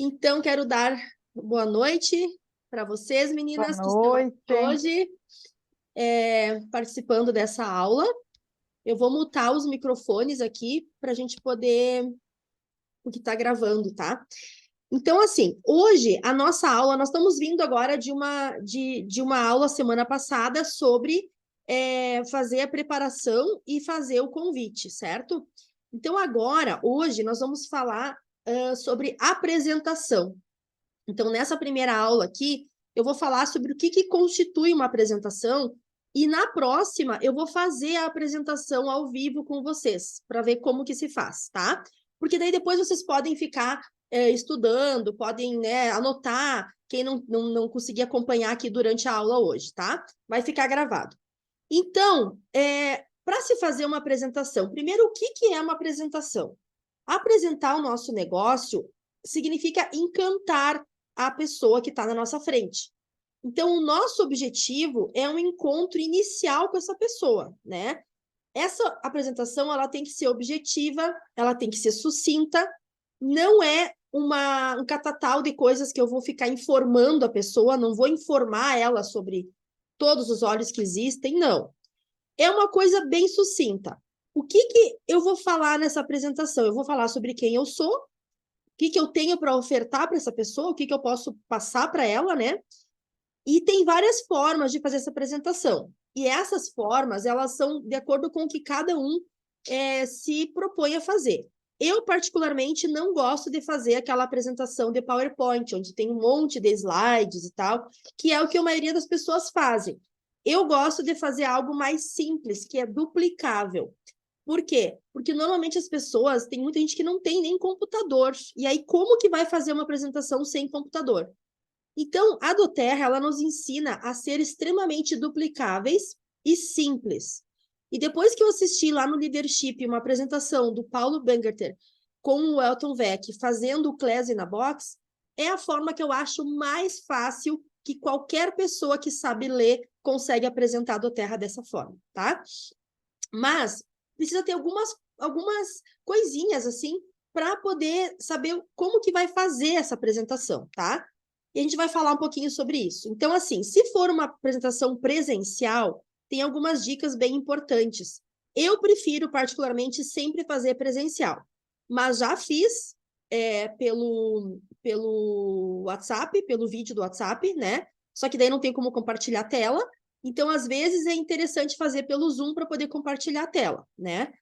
Então, quero dar boa noite para vocês, Boa meninas, que estão aqui noite. hoje participando dessa aula. Eu vou mutar os microfones aqui para a gente poder, porque está gravando, tá? Então, assim, hoje a nossa aula, nós estamos vindo agora de uma aula semana passada sobre fazer a preparação e fazer o convite, certo? Então, agora, hoje, nós vamos falar sobre apresentação. Então, nessa primeira aula aqui, eu vou falar sobre o que constitui uma apresentação e na próxima eu vou fazer a apresentação ao vivo com vocês, para ver como que se faz, tá? Porque daí depois vocês podem ficar estudando, podem, né, anotar, quem não conseguir acompanhar aqui durante a aula hoje, tá? Vai ficar gravado. Então, para se fazer uma apresentação, primeiro, o que é uma apresentação? Apresentar o nosso negócio significa encantar a pessoa que está na nossa frente. Então, o nosso objetivo é um encontro inicial com essa pessoa, né? Essa apresentação, ela tem que ser objetiva, ela tem que ser sucinta, não é um catatal de coisas que eu vou ficar informando a pessoa, não vou informar ela sobre todos os óleos que existem, não. É uma coisa bem sucinta. O que eu vou falar nessa apresentação? Eu vou falar sobre quem eu sou, o que eu tenho para ofertar para essa pessoa, o que eu posso passar para ela, né? E tem várias formas de fazer essa apresentação. E essas formas, elas são de acordo com o que cada um se propõe a fazer. Eu, particularmente, não gosto de fazer aquela apresentação de PowerPoint, onde tem um monte de slides e tal, que é o que a maioria das pessoas fazem. Eu gosto de fazer algo mais simples, que é duplicável. Por quê? Porque normalmente as pessoas, tem muita gente que não tem nem computador. E aí, como que vai fazer uma apresentação sem computador? Então, a doTERRA, ela nos ensina a ser extremamente duplicáveis e simples. E depois que eu assisti lá no Leadership uma apresentação do Paulo Bangerter com o Elton Vec fazendo o Class in a Box, é a forma que eu acho mais fácil que qualquer pessoa que sabe ler consegue apresentar a doTERRA dessa forma, tá? Mas precisa ter algumas coisinhas assim para poder saber como que vai fazer essa apresentação, tá? E a gente vai falar um pouquinho sobre isso. Então, assim, se for uma apresentação presencial, tem algumas dicas bem importantes. Eu prefiro, particularmente, sempre fazer presencial, mas já fiz pelo WhatsApp, pelo vídeo do WhatsApp, né? Só que daí não tem como compartilhar a tela. Então, às vezes, é interessante fazer pelo Zoom para poder compartilhar a tela, né?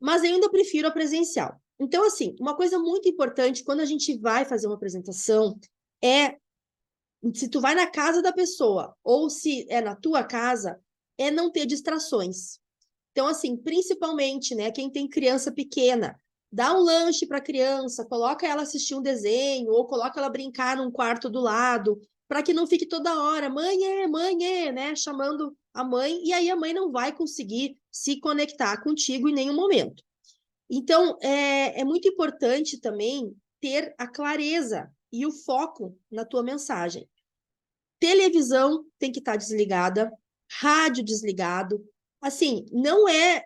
Mas eu ainda prefiro a presencial. Então, assim, uma coisa muito importante quando a gente vai fazer uma apresentação é, se tu vai na casa da pessoa ou se é na tua casa, é não ter distrações. Então, assim, principalmente, né, quem tem criança pequena, dá um lanche para a criança, coloca ela assistir um desenho ou coloca ela brincar num quarto do lado, para que não fique toda hora, mãe, né, chamando a mãe, e aí a mãe não vai conseguir se conectar contigo em nenhum momento. Então, é muito importante também ter a clareza e o foco na tua mensagem. Televisão tem que estar desligada, rádio desligado. Assim, não é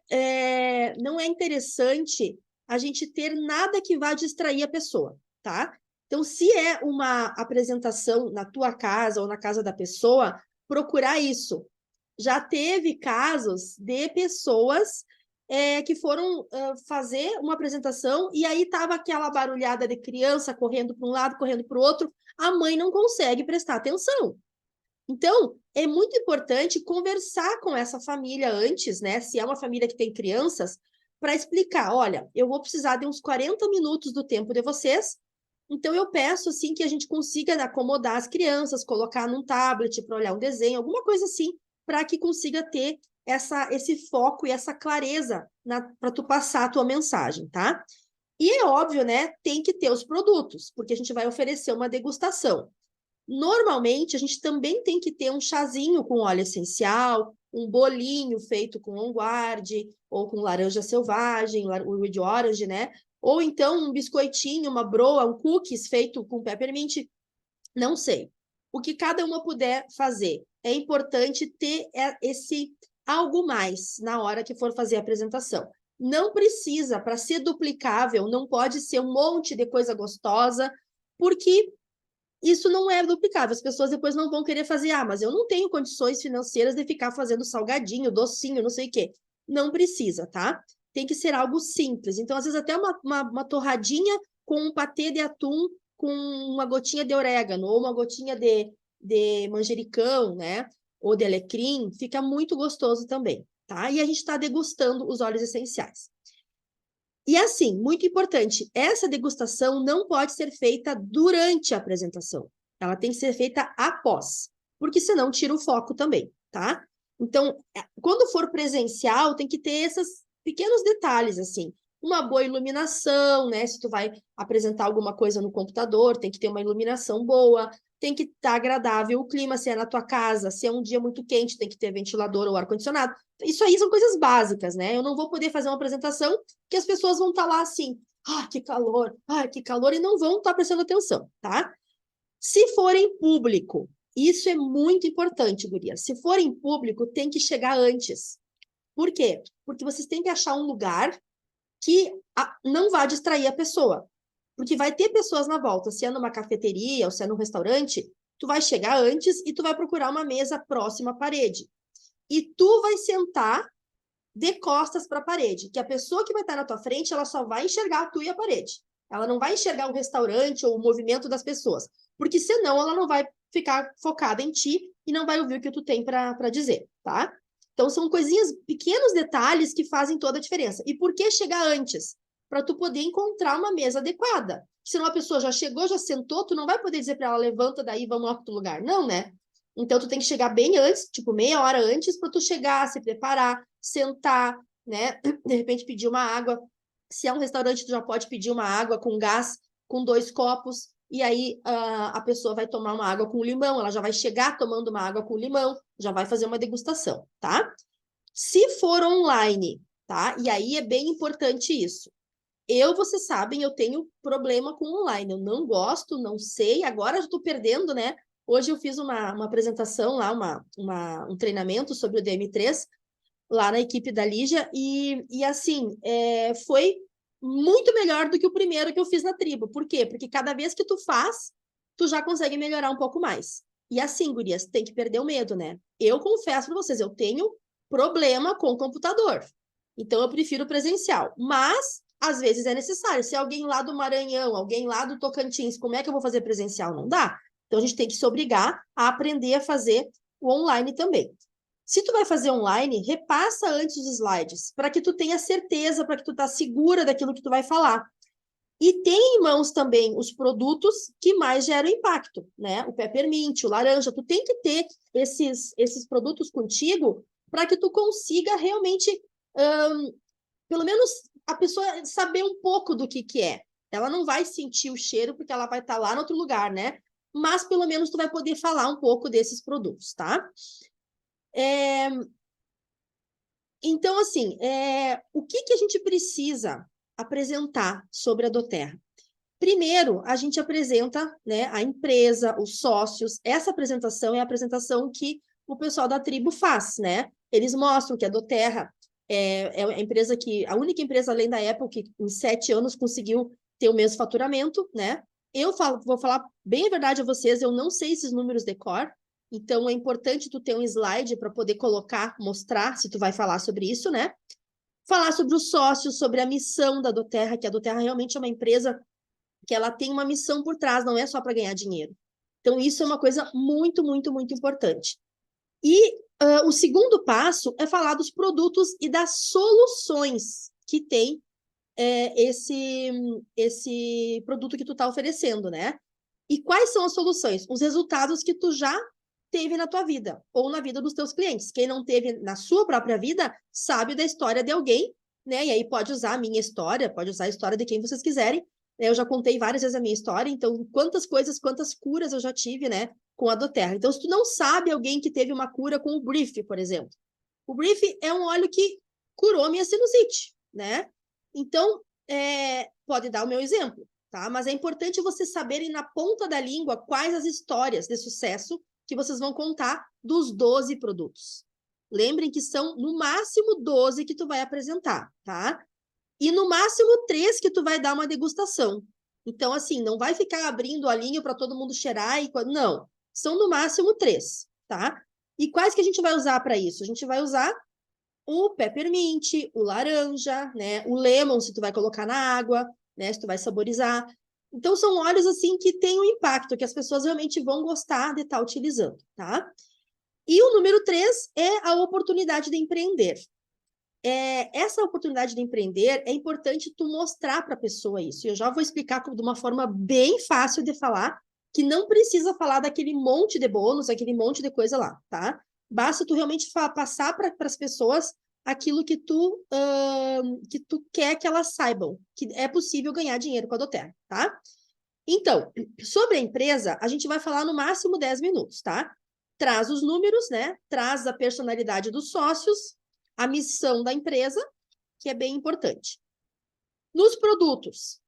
interessante a gente ter nada que vá distrair a pessoa, tá? Então, se é uma apresentação na tua casa ou na casa da pessoa, procurar isso. Já teve casos de pessoas que foram fazer uma apresentação e aí estava aquela barulhada de criança correndo para um lado, correndo para o outro, a mãe não consegue prestar atenção. Então, é muito importante conversar com essa família antes, né? Se é uma família que tem crianças, para explicar, olha, eu vou precisar de uns 40 minutos do tempo de vocês, então eu peço assim que a gente consiga acomodar as crianças, colocar num tablet para olhar um desenho, alguma coisa assim, para que consiga ter esse foco e essa clareza para tu passar a tua mensagem, tá? E é óbvio, né? Tem que ter os produtos, porque a gente vai oferecer uma degustação. Normalmente, a gente também tem que ter um chazinho com óleo essencial, um bolinho feito com onguarde, ou com laranja selvagem, o de orange, né? Ou então um biscoitinho, uma broa, um cookies feito com peppermint, não sei. O que cada uma puder fazer. É importante ter esse algo mais na hora que for fazer a apresentação. Não precisa, para ser duplicável, não pode ser um monte de coisa gostosa, porque isso não é duplicável. As pessoas depois não vão querer fazer, mas eu não tenho condições financeiras de ficar fazendo salgadinho, docinho, não sei o quê. Não precisa, tá? Tem que ser algo simples. Então, às vezes, até uma torradinha com um patê de atum com uma gotinha de orégano, ou uma gotinha de manjericão, né? Ou de alecrim, fica muito gostoso também, tá? E a gente está degustando os óleos essenciais. E assim, muito importante, essa degustação não pode ser feita durante a apresentação. Ela tem que ser feita após, porque senão tira o foco também, tá? Então, quando for presencial, tem que ter esses pequenos detalhes, assim. Uma boa iluminação, né? Se tu vai apresentar alguma coisa no computador, tem que ter uma iluminação boa, tem que estar agradável o clima, se é na tua casa, se é um dia muito quente, tem que ter ventilador ou ar-condicionado. Isso aí são coisas básicas, né? Eu não vou poder fazer uma apresentação que as pessoas vão estar lá assim, que calor, e não vão estar prestando atenção, tá? Se for em público, isso é muito importante, gurias. Se for em público, tem que chegar antes. Por quê? Porque vocês têm que achar um lugar que não vá distrair a pessoa. Porque vai ter pessoas na volta, se é numa cafeteria ou se é num restaurante, tu vai chegar antes e tu vai procurar uma mesa próxima à parede. E tu vai sentar de costas para a parede, que a pessoa que vai estar na tua frente, ela só vai enxergar tu e a parede. Ela não vai enxergar o restaurante ou o movimento das pessoas, porque senão ela não vai ficar focada em ti e não vai ouvir o que tu tem para dizer, tá? Então são coisinhas, pequenos detalhes que fazem toda a diferença. E por que chegar antes? Para tu poder encontrar uma mesa adequada. Senão a pessoa já chegou, já sentou, tu não vai poder dizer para ela, levanta daí, vamos lá para outro lugar. Não, né? Então, tu tem que chegar bem antes, tipo, meia hora antes, para tu chegar, se preparar, sentar, né? De repente, pedir uma água. Se é um restaurante, tu já pode pedir uma água com gás, com 2 copos, e aí a pessoa vai tomar uma água com limão, ela já vai chegar tomando uma água com limão, já vai fazer uma degustação, tá? Se for online, tá? E aí é bem importante isso. Vocês sabem, eu tenho problema com online. Eu não gosto, não sei. Agora eu estou perdendo, né? Hoje eu fiz uma apresentação lá, um treinamento sobre o DM3, lá na equipe da Lígia, e assim, foi muito melhor do que o primeiro que eu fiz na tribo. Por quê? Porque cada vez que tu faz, tu já consegue melhorar um pouco mais. E assim, gurias, tem que perder o medo, né? Eu confesso para vocês, eu tenho problema com o computador. Então, eu prefiro presencial. Mas, às vezes, é necessário. Se alguém lá do Maranhão, alguém lá do Tocantins, como é que eu vou fazer presencial? Não dá. Então, a gente tem que se obrigar a aprender a fazer o online também. Se tu vai fazer online, repassa antes os slides, para que tu tenha certeza, para que tu tá segura daquilo que tu vai falar. E tem em mãos também os produtos que mais geram impacto, né? O peppermint, o laranja, tu tem que ter esses produtos contigo para que tu consiga realmente, pelo menos, a pessoa saber um pouco do que é. Ela não vai sentir o cheiro porque ela vai estar lá no outro lugar, né? Mas pelo menos tu vai poder falar um pouco desses produtos, tá? Então, assim, o que a gente precisa apresentar sobre a Doterra? Primeiro, a gente apresenta, né, a empresa, os sócios. Essa apresentação é a apresentação que o pessoal da tribo faz, né? Eles mostram que a Doterra é a empresa a única empresa além da Apple que em 7 anos conseguiu ter o mesmo faturamento, né? Vou falar bem a verdade a vocês, eu não sei esses números de cor, então é importante tu ter um slide para poder colocar, mostrar se tu vai falar sobre isso, né? Falar sobre os sócios, sobre a missão da Doterra, que a Doterra realmente é uma empresa que ela tem uma missão por trás, não é só para ganhar dinheiro. Então, isso é uma coisa muito, muito, muito importante. E o segundo passo é falar dos produtos e das soluções que tem esse produto que tu está oferecendo, né? E quais são as soluções? Os resultados que tu já teve na tua vida ou na vida dos teus clientes. Quem não teve na sua própria vida sabe da história de alguém, né? E aí pode usar a minha história, pode usar a história de quem vocês quiserem. Eu já contei várias vezes a minha história, então quantas coisas, quantas curas eu já tive, né, com a Doterra. Então, se tu não sabe alguém que teve uma cura com o Brief, por exemplo. O Brief é um óleo que curou minha sinusite, né? Então, pode dar o meu exemplo, tá? Mas é importante vocês saberem na ponta da língua quais as histórias de sucesso que vocês vão contar dos 12 produtos. Lembrem que são, no máximo, 12 que tu vai apresentar, tá? E, no máximo, 3 que tu vai dar uma degustação. Então, assim, não vai ficar abrindo o olhinho para todo mundo cheirar. Não, são no máximo 3, tá? E quais que a gente vai usar para isso? A gente vai usar o peppermint, o laranja, né? O lemon, se tu vai colocar na água, né? Se tu vai saborizar. Então, são óleos, assim, que têm um impacto, que as pessoas realmente vão gostar de estar utilizando, tá? E o número 3 é a oportunidade de empreender. Essa oportunidade de empreender, é importante tu mostrar para a pessoa isso. Eu já vou explicar de uma forma bem fácil de falar, que não precisa falar daquele monte de bônus, aquele monte de coisa lá, tá? Basta tu realmente passar para as pessoas aquilo que tu quer que elas saibam, que é possível ganhar dinheiro com a doTERRA, tá? Então, sobre a empresa, a gente vai falar no máximo 10 minutos, tá? Traz os números, né? Traz a personalidade dos sócios, a missão da empresa, que é bem importante. Nos produtos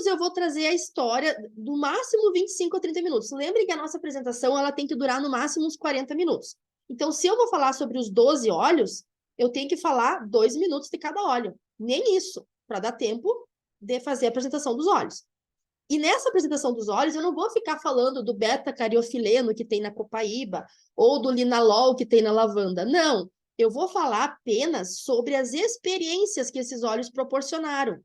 eu vou trazer a história do máximo 25 a 30 minutos. Lembre que a nossa apresentação ela tem que durar no máximo uns 40 minutos. Então, se eu vou falar sobre os 12 óleos, eu tenho que falar 2 minutos de cada óleo. Nem isso, para dar tempo de fazer a apresentação dos óleos. E nessa apresentação dos óleos, eu não vou ficar falando do beta-cariofileno que tem na copaíba, ou do linalol que tem na lavanda. Não, eu vou falar apenas sobre as experiências que esses óleos proporcionaram.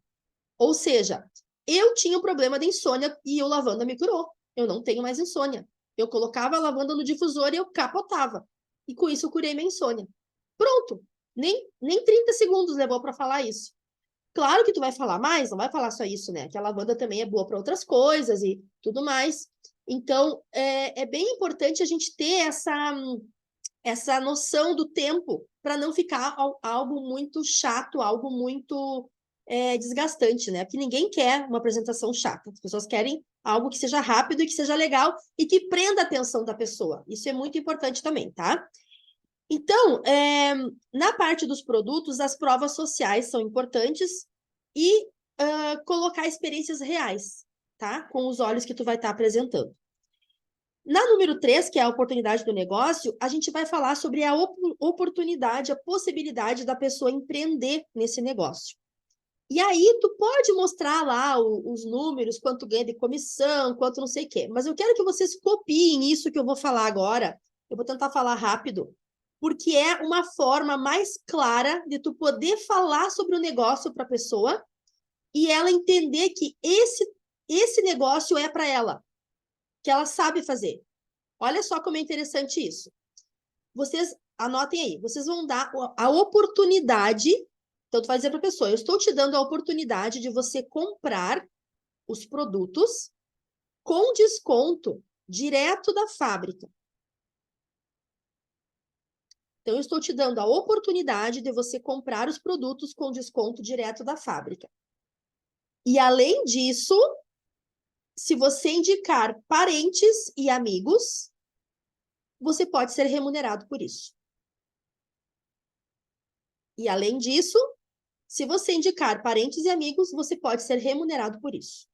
Ou seja, eu tinha um problema de insônia e o lavanda me curou. Eu não tenho mais insônia. Eu colocava a lavanda no difusor e eu capotava. E com isso eu curei minha insônia. Pronto. Nem 30 segundos levou para falar isso. Claro que tu vai falar mais, não vai falar só isso, né? Que a lavanda também é boa para outras coisas e tudo mais. Então, é bem importante a gente ter essa noção do tempo para não ficar algo muito chato, algo muito desgastante, né? Porque ninguém quer uma apresentação chata. As pessoas querem algo que seja rápido e que seja legal e que prenda a atenção da pessoa. Isso é muito importante também, tá? Então, na parte dos produtos, as provas sociais são importantes e colocar experiências reais, tá? Com os olhos que tu vai estar apresentando. Na número 3, que é a oportunidade do negócio, a gente vai falar sobre a oportunidade, a possibilidade da pessoa empreender nesse negócio. E aí, tu pode mostrar lá os números, quanto ganha de comissão, quanto não sei o quê. Mas eu quero que vocês copiem isso que eu vou falar agora. Eu vou tentar falar rápido, porque é uma forma mais clara de tu poder falar sobre o negócio para a pessoa e ela entender que esse negócio é para ela, que ela sabe fazer. Olha só como é interessante isso. Vocês anotem aí, vocês vão dar a oportunidade. Então, tu vai dizer para a pessoa, eu estou te dando a oportunidade de você comprar os produtos com desconto direto da fábrica. Então, eu estou te dando a oportunidade de você comprar os produtos com desconto direto da fábrica. E, além disso, se você indicar parentes e amigos, você pode ser remunerado por isso. E, além disso, se você indicar parentes e amigos, você pode ser remunerado por isso.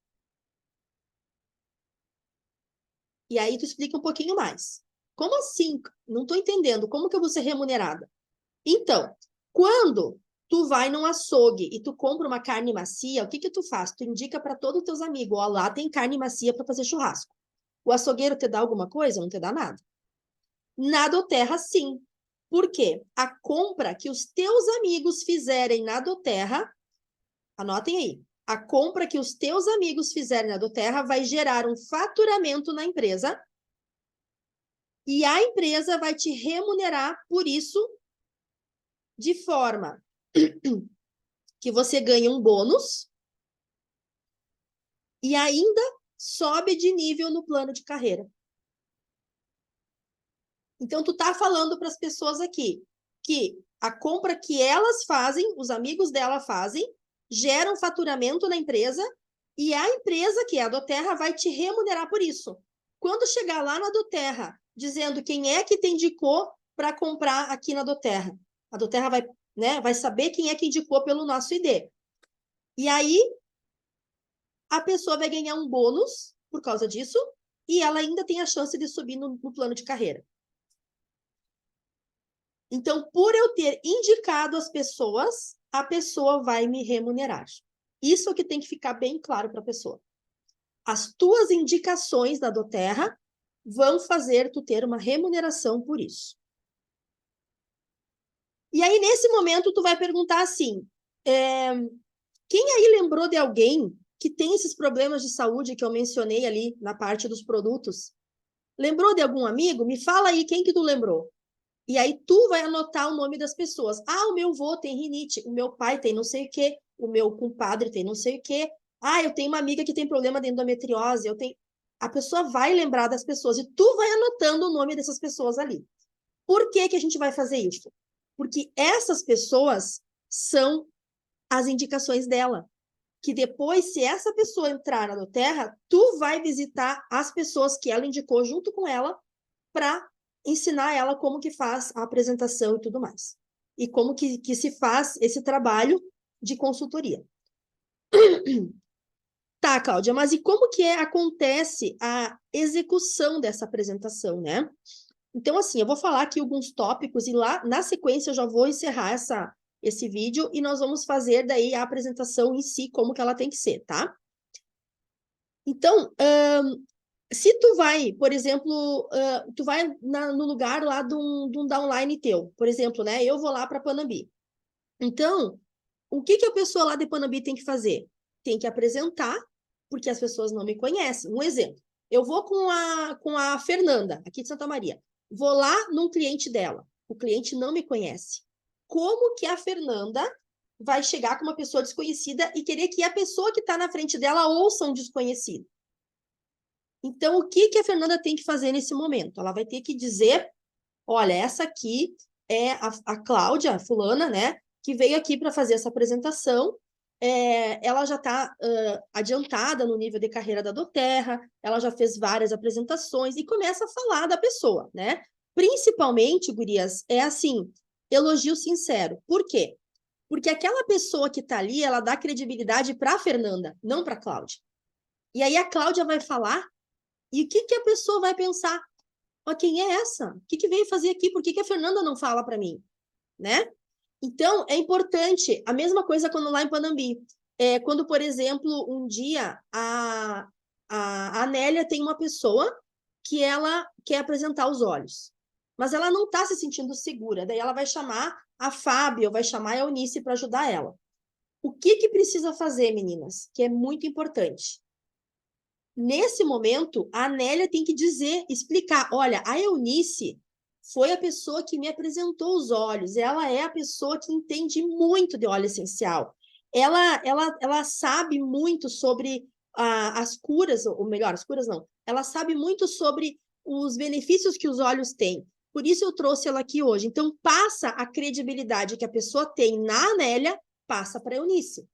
E aí tu explica um pouquinho mais. Como assim? Não estou entendendo. Como que eu vou ser remunerada? Então, quando tu vai num açougue e tu compra uma carne macia, o que que tu faz? Tu indica para todos os teus amigos, ó, lá tem carne macia para fazer churrasco. O açougueiro te dá alguma coisa? Não te dá nada. Na doTERRA, sim. Por quê? A compra que os teus amigos fizerem na doTERRA, anotem aí, a compra que os teus amigos fizerem na doTERRA vai gerar um faturamento na empresa e a empresa vai te remunerar por isso de forma que você ganha um bônus e ainda sobe de nível no plano de carreira. Então, tu tá falando para as pessoas aqui que a compra que elas fazem, os amigos dela fazem, gera um faturamento na empresa e a empresa, que é a doTERRA, vai te remunerar por isso. Quando chegar lá na doTERRA, dizendo quem é que te indicou para comprar aqui na doTERRA, a doTERRA vai saber quem é que indicou pelo nosso ID. E aí, a pessoa vai ganhar um bônus por causa disso e ela ainda tem a chance de subir no plano de carreira. Então, por eu ter indicado as pessoas, a pessoa vai me remunerar. Isso é o que tem que ficar bem claro para a pessoa. As tuas indicações da doTERRA vão fazer tu ter uma remuneração por isso. E aí, nesse momento, tu vai perguntar assim, quem aí lembrou de alguém que tem esses problemas de saúde que eu mencionei ali na parte dos produtos? Lembrou de algum amigo? Me fala aí quem que tu lembrou. E aí tu vai anotar o nome das pessoas. Ah, o meu avô tem rinite, o meu pai tem não sei o quê, o meu compadre tem não sei o quê. Ah, eu tenho uma amiga que tem problema de endometriose, eu tenho... A pessoa vai lembrar das pessoas e tu vai anotando o nome dessas pessoas ali. Por que que a gente vai fazer isso? Porque essas pessoas são as indicações dela. Que depois, se essa pessoa entrar na doTERRA, tu vai visitar as pessoas que ela indicou junto com ela para ensinar ela como que faz a apresentação e tudo mais. E como que se faz esse trabalho de consultoria. Tá, Cláudia, mas e como que acontece a execução dessa apresentação, né? Então, assim, eu vou falar aqui alguns tópicos e lá, na sequência, eu já vou encerrar esse vídeo e nós vamos fazer daí a apresentação em si, como que ela tem que ser, tá? Então, se tu vai, por exemplo, tu vai no lugar lá de um downline teu, por exemplo, né? Eu vou lá para Panambi. Então, o que a pessoa lá de Panambi tem que fazer? Tem que apresentar, porque as pessoas não me conhecem. Um exemplo, eu vou com a Fernanda, aqui de Santa Maria. Vou lá num cliente dela. O cliente não me conhece. Como que a Fernanda vai chegar com uma pessoa desconhecida e querer que a pessoa que está na frente dela ouça um desconhecido? Então, o que a Fernanda tem que fazer nesse momento? Ela vai ter que dizer, olha, essa aqui é a Cláudia, a fulana, né, que veio aqui para fazer essa apresentação. Ela já está adiantada no nível de carreira da doTERRA, ela já fez várias apresentações e começa a falar da pessoa, né? Principalmente, gurias, é assim, elogio sincero. Por quê? Porque aquela pessoa que está ali, ela dá credibilidade para a Fernanda, não para a Cláudia. E aí a Cláudia vai falar e o que a pessoa vai pensar? Mas quem é essa? O que veio fazer aqui? Por que a Fernanda não fala para mim? Né? Então, é importante, a mesma coisa quando lá em Panambi. Quando, por exemplo, um dia a Anélia tem uma pessoa que ela quer apresentar os olhos, mas ela não está se sentindo segura. Daí ela vai chamar a Fábio, vai chamar a Eunice para ajudar ela. O que precisa fazer, meninas? Que é muito importante. Nesse momento, a Anélia tem que dizer, explicar, olha, a Eunice foi a pessoa que me apresentou os óleos, ela é a pessoa que entende muito de óleo essencial. Ela sabe muito sobre as curas, ou melhor, as curas não, ela sabe muito sobre os benefícios que os óleos têm. Por isso eu trouxe ela aqui hoje. Então, passa a credibilidade que a pessoa tem na Anélia, passa para a Eunice.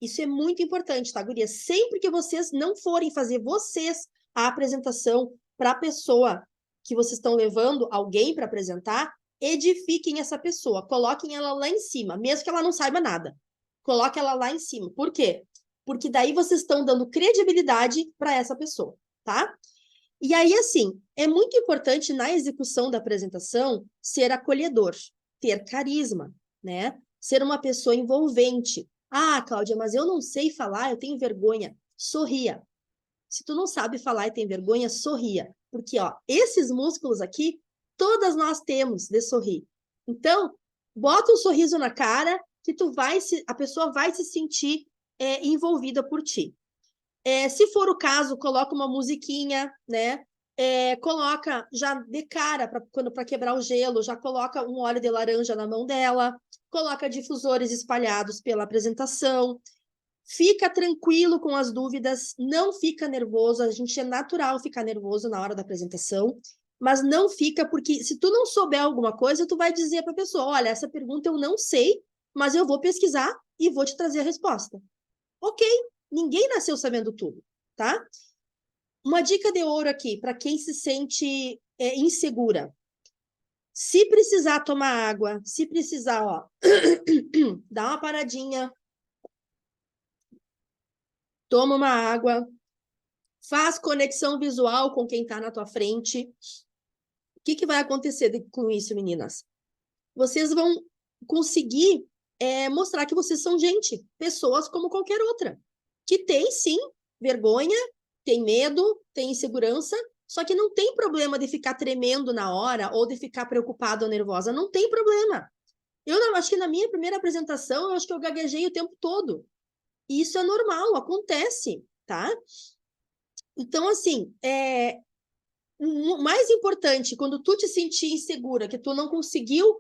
Isso é muito importante, tá, guria? Sempre que vocês não forem fazer vocês a apresentação para a pessoa que vocês estão levando alguém para apresentar, edifiquem essa pessoa, coloquem ela lá em cima, mesmo que ela não saiba nada. Coloque ela lá em cima. Por quê? Porque daí vocês estão dando credibilidade para essa pessoa, tá? E aí, assim, é muito importante na execução da apresentação ser acolhedor, ter carisma, né? Ser uma pessoa envolvente. Ah, Cláudia, mas eu não sei falar, eu tenho vergonha. Sorria. Se tu não sabe falar e tem vergonha, sorria. Porque, ó, esses músculos aqui, todas nós temos de sorrir. Então, bota um sorriso na cara que a pessoa vai se sentir envolvida por ti. Se for o caso, coloca uma musiquinha, né? Coloca já de cara para quebrar o gelo, já coloca um óleo de laranja na mão dela, coloca difusores espalhados pela apresentação. Fica tranquilo com as dúvidas, não fica nervoso. A gente é natural ficar nervoso na hora da apresentação, mas não fica porque se tu não souber alguma coisa, tu vai dizer para a pessoa, olha, essa pergunta eu não sei, mas eu vou pesquisar e vou te trazer a resposta. Ok, ninguém nasceu sabendo tudo, tá? Uma dica de ouro aqui para quem se sente insegura. Se precisar tomar água, se precisar, ó, dá uma paradinha, toma uma água, faz conexão visual com quem está na tua frente. O que vai acontecer com isso, meninas? Vocês vão conseguir mostrar que vocês são gente, pessoas como qualquer outra, que tem, sim, vergonha, tem medo, tem insegurança, só que não tem problema de ficar tremendo na hora ou de ficar preocupada ou nervosa. Não tem problema. Eu acho que na minha primeira apresentação, eu acho que eu gaguejei o tempo todo. E isso é normal, acontece, tá? Então, assim, o mais importante, quando tu te sentir insegura, que tu não conseguiu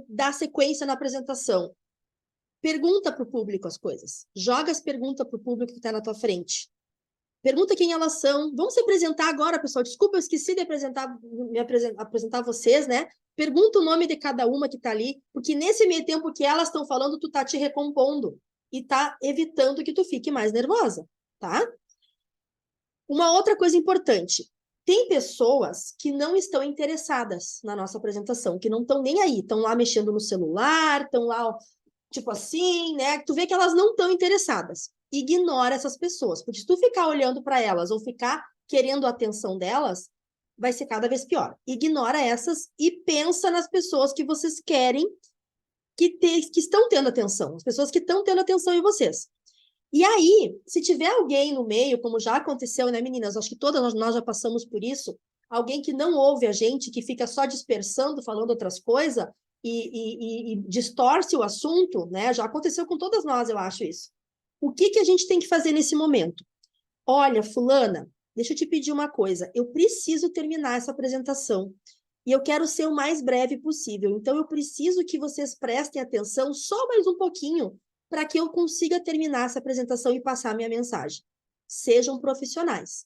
dar sequência na apresentação, pergunta para o público as coisas. Joga as perguntas para o público que está na tua frente. Pergunta quem elas são. Vamos se apresentar agora, pessoal. Desculpa, eu esqueci de apresentar vocês, né? Pergunta o nome de cada uma que está ali, porque nesse meio tempo que elas estão falando, tu tá te recompondo e tá evitando que tu fique mais nervosa, tá? Uma outra coisa importante. Tem pessoas que não estão interessadas na nossa apresentação, que não estão nem aí, estão lá mexendo no celular, estão lá, tipo assim, né? Tu vê que elas não estão interessadas. Ignora essas pessoas, porque se tu ficar olhando para elas ou ficar querendo a atenção delas, vai ser cada vez pior. Ignora essas e pensa nas pessoas que vocês querem que estão tendo atenção, as pessoas que estão tendo atenção em vocês. E aí, se tiver alguém no meio, como já aconteceu, né, meninas? Acho que todas nós já passamos por isso. Alguém que não ouve a gente, que fica só dispersando, falando outras coisas e distorce o assunto, né? Já aconteceu com todas nós, eu acho isso. O que a gente tem que fazer nesse momento? Olha, fulana, deixa eu te pedir uma coisa. Eu preciso terminar essa apresentação e eu quero ser o mais breve possível. Então, eu preciso que vocês prestem atenção só mais um pouquinho para que eu consiga terminar essa apresentação e passar a minha mensagem. Sejam profissionais.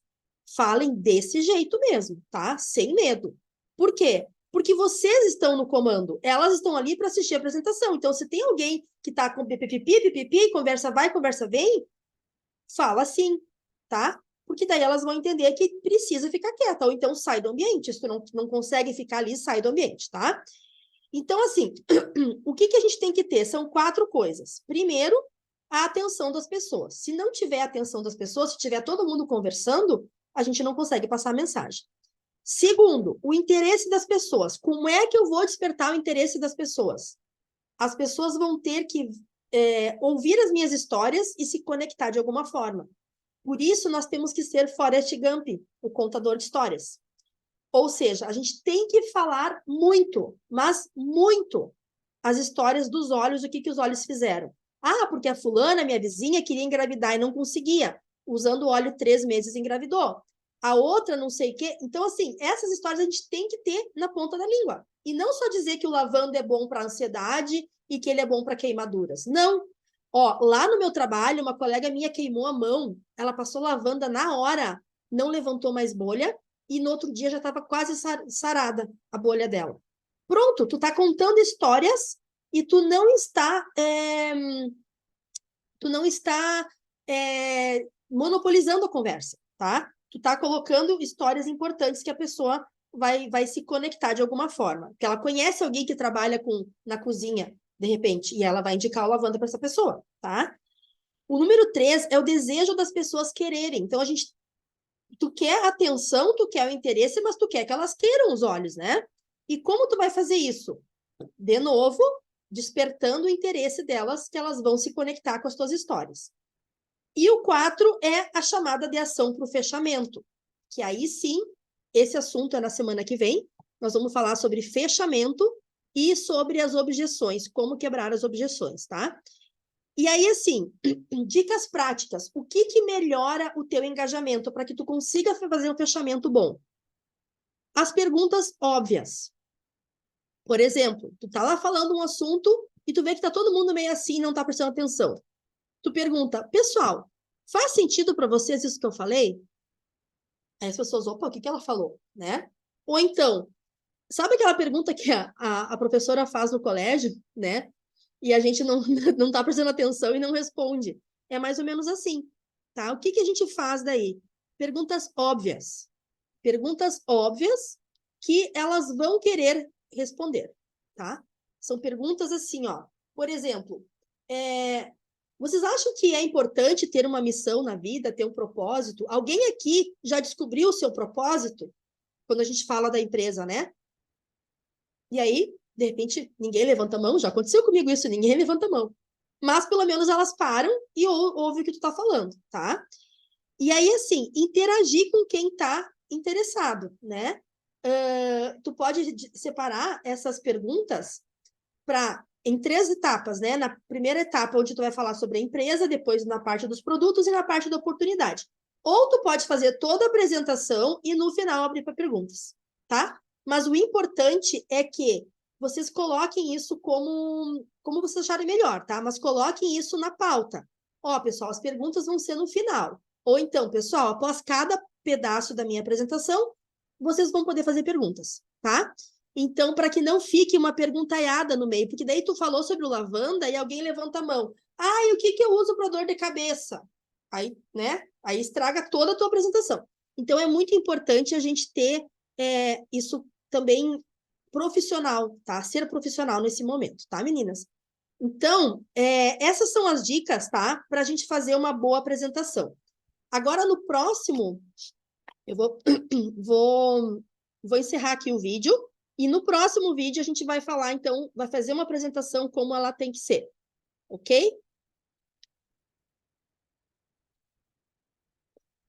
Falem desse jeito mesmo, tá? Sem medo. Por quê? Porque vocês estão no comando. Elas estão ali para assistir a apresentação. Então, se tem alguém que está com pipipi, conversa vai, conversa vem, fala assim, tá? Porque daí elas vão entender que precisa ficar quieta. Ou então sai do ambiente. Se tu não consegue ficar ali, sai do ambiente, tá? Então, assim, o que a gente tem que ter? São 4 coisas. Primeiro, a atenção das pessoas. Se não tiver a atenção das pessoas, se tiver todo mundo conversando, a gente não consegue passar a mensagem. Segundo, o interesse das pessoas. Como é que eu vou despertar o interesse das pessoas? As pessoas vão ter que ouvir as minhas histórias e se conectar de alguma forma. Por isso, nós temos que ser Forrest Gump, o contador de histórias. Ou seja, a gente tem que falar muito, mas muito, as histórias dos olhos, o que os olhos fizeram. Ah, porque a fulana, minha vizinha, queria engravidar e não conseguia. Usando o óleo 3 meses engravidou. A outra não sei o quê. Então, assim, essas histórias a gente tem que ter na ponta da língua. E não só dizer que o lavanda é bom para ansiedade e que ele é bom para queimaduras. Não. Ó, lá no meu trabalho, uma colega minha queimou a mão, ela passou lavanda na hora, não levantou mais bolha, e no outro dia já estava quase sarada a bolha dela. Pronto, tu está contando histórias e tu não está monopolizando a conversa, tá? Tu está colocando histórias importantes que a pessoa vai se conectar de alguma forma. Porque ela conhece alguém que trabalha na cozinha, de repente, e ela vai indicar o lavanda para essa pessoa, tá? O número 3 é o desejo das pessoas quererem. Então, tu quer atenção, tu quer o interesse, mas tu quer que elas queiram os olhos, né? E como tu vai fazer isso? De novo, despertando o interesse delas, que elas vão se conectar com as tuas histórias. E o 4 é a chamada de ação para o fechamento, que aí sim, esse assunto é na semana que vem, nós vamos falar sobre fechamento e sobre as objeções, como quebrar as objeções, tá? E aí, assim, dicas práticas. O que melhora o teu engajamento para que tu consiga fazer um fechamento bom? As perguntas óbvias. Por exemplo, tu tá lá falando um assunto e tu vê que tá todo mundo meio assim e não tá prestando atenção. Tu pergunta, pessoal, faz sentido para vocês isso que eu falei? Aí as pessoas, opa, o que ela falou, né? Ou então, sabe aquela pergunta que a professora faz no colégio, né? E a gente não tá prestando atenção e não responde. É mais ou menos assim, tá? O que a gente faz daí? Perguntas óbvias. Perguntas óbvias que elas vão querer responder, tá? São perguntas assim, ó. Por exemplo, vocês acham que é importante ter uma missão na vida, ter um propósito? Alguém aqui já descobriu o seu propósito? Quando a gente fala da empresa, né? E aí, de repente, ninguém levanta a mão. Já aconteceu comigo isso, ninguém levanta a mão. Mas, pelo menos, elas param e ouvem o que tu tá falando, tá? E aí, assim, interagir com quem está interessado, né? Tu pode separar essas perguntas em 3 etapas, né? Na primeira etapa, onde tu vai falar sobre a empresa, depois na parte dos produtos e na parte da oportunidade. Ou tu pode fazer toda a apresentação e no final abrir para perguntas, tá? Mas o importante é que vocês coloquem isso como vocês acharem melhor, tá? Mas coloquem isso na pauta. Ó, pessoal, as perguntas vão ser no final. Ou então, pessoal, após cada pedaço da minha apresentação, vocês vão poder fazer perguntas, tá? Então, para que não fique uma perguntaiada no meio, porque daí tu falou sobre o lavanda e alguém levanta a mão. Ah, e o que eu uso para dor de cabeça? Aí, né? Aí estraga toda a tua apresentação. Então, é muito importante a gente ter isso também profissional, tá? Ser profissional nesse momento, tá, meninas? Então, essas são as dicas, tá? Para a gente fazer uma boa apresentação. Agora, no próximo, eu vou encerrar aqui o vídeo. E no próximo vídeo a gente vai falar, então, vai fazer uma apresentação como ela tem que ser, ok?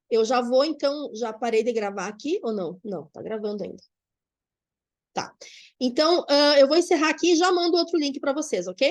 Eu já vou, então, já parei de gravar aqui ou não? Não, tá gravando ainda. Tá. Então, eu vou encerrar aqui e já mando outro link para vocês, ok?